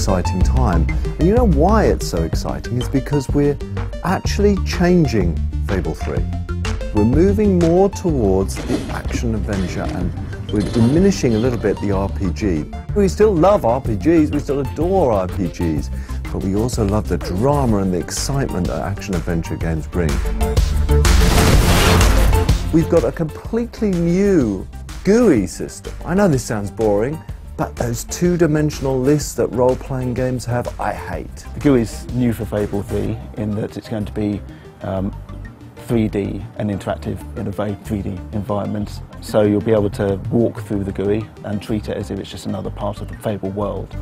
exciting time. And you know why it's so exciting? It's because we're actually changing Fable 3. We're moving more towards the action-adventure and we're diminishing a little bit the RPG. We still love RPGs, we still adore RPGs, but we also love the drama and the excitement that action-adventure games bring. We've got a completely new GUI system. I know this sounds boring, but those two-dimensional lists that role-playing games have, I hate. The GUI is new for Fable 3 in that it's going to be 3D and interactive in a very 3D environment. So you'll be able to walk through the GUI and treat it as if it's just another part of the Fable world.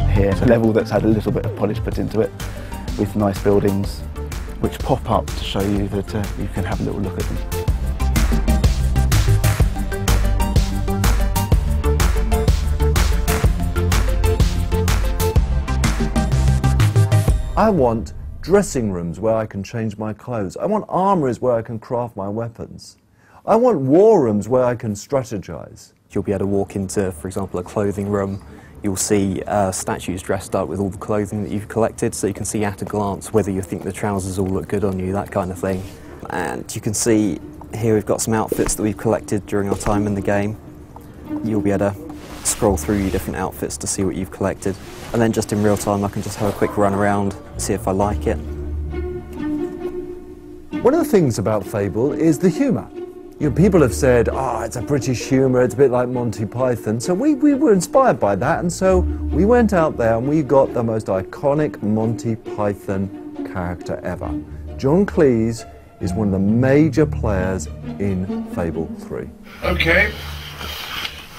Here's a level that's had a little bit of polish put into it with nice buildings which pop up to show you that you can have a little look at them. I want dressing rooms where I can change my clothes. I want armories where I can craft my weapons. I want war rooms where I can strategize. You'll be able to walk into, for example, a clothing room. You'll see statues dressed up with all the clothing that you've collected, so you can see at a glance whether you think the trousers all look good on you, that kind of thing. And you can see here we've got some outfits that we've collected during our time in the game. You'll be able to scroll through your different outfits to see what you've collected. And then just in real time I can just have a quick run around, see if I like it. One of the things about Fable is the humour. You know, people have said, oh, it's a British humour, it's a bit like Monty Python. So we were inspired by that, and so we went out there and we got the most iconic Monty Python character ever. John Cleese is one of the major players in Fable 3. Okay.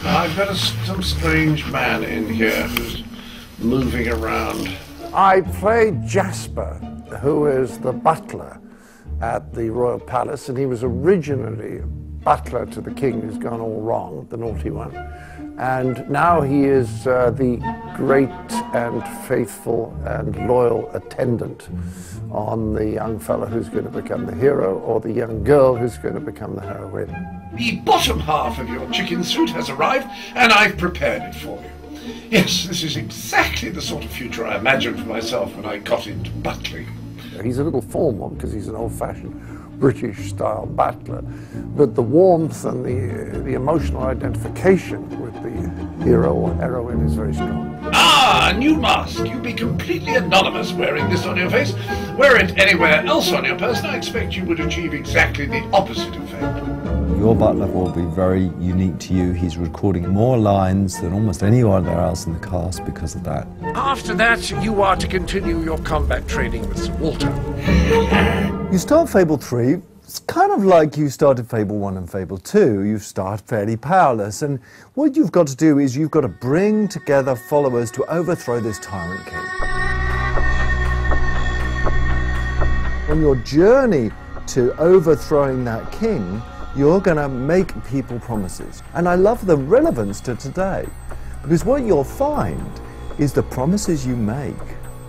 Now I've got some strange man in here who's moving around. I played Jasper, who is the butler at the Royal Palace, and he was originally butler to the king who's gone all wrong, the naughty one. And now he is the great and faithful and loyal attendant on the young fellow who's going to become the hero, or the young girl who's going to become the heroine. The bottom half of your chicken suit has arrived, and I've prepared it for you. Yes, this is exactly the sort of future I imagined for myself when I got into butling. He's a little formal because he's an old-fashioned British-style butler, but the warmth and the emotional identification with the hero or heroine is very strong. Ah, a new mask! You'd be completely anonymous wearing this on your face. Wear it anywhere else on your person, I expect you would achieve exactly the opposite effect. Your butler will be very unique to you. He's recording more lines than almost anyone else in the cast because of that. After that, you are to continue your combat training with Sir Walter. You start Fable 3, it's kind of like you started Fable 1 and Fable 2. You start fairly powerless, and what you've got to do is you've got to bring together followers to overthrow this tyrant king. On your journey to overthrowing that king, you're going to make people promises. And I love the relevance to today, because what you'll find is the promises you make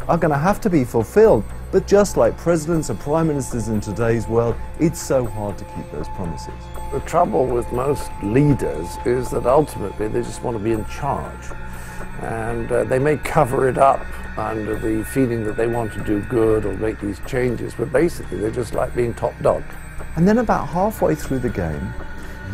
are going to have to be fulfilled. But just like presidents and prime ministers in today's world, it's so hard to keep those promises. The trouble with most leaders is that ultimately they just want to be in charge. And they may cover it up under the feeling that they want to do good or make these changes, but basically they just like being top dog. And then about halfway through the game,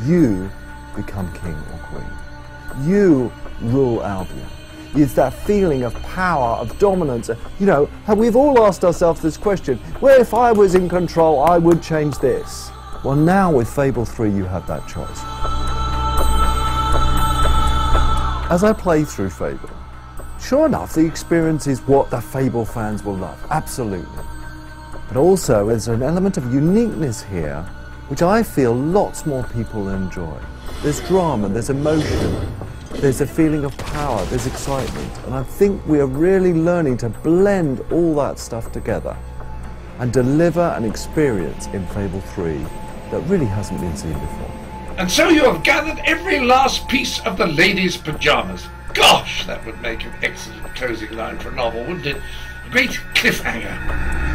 you become king or queen. You rule Albion. It's that feeling of power, of dominance. You know, we've all asked ourselves this question, well, if I was in control, I would change this. Well, now with Fable 3, you have that choice. As I play through Fable, sure enough, the experience is what the Fable fans will love, absolutely. But also, there's an element of uniqueness here, which I feel lots more people enjoy. There's drama, there's emotion, there's a feeling of power, there's excitement, and I think we are really learning to blend all that stuff together and deliver an experience in Fable 3 that really hasn't been seen before. And so you have gathered every last piece of the lady's pyjamas. Gosh, that would make an excellent closing line for a novel, wouldn't it? A great cliffhanger.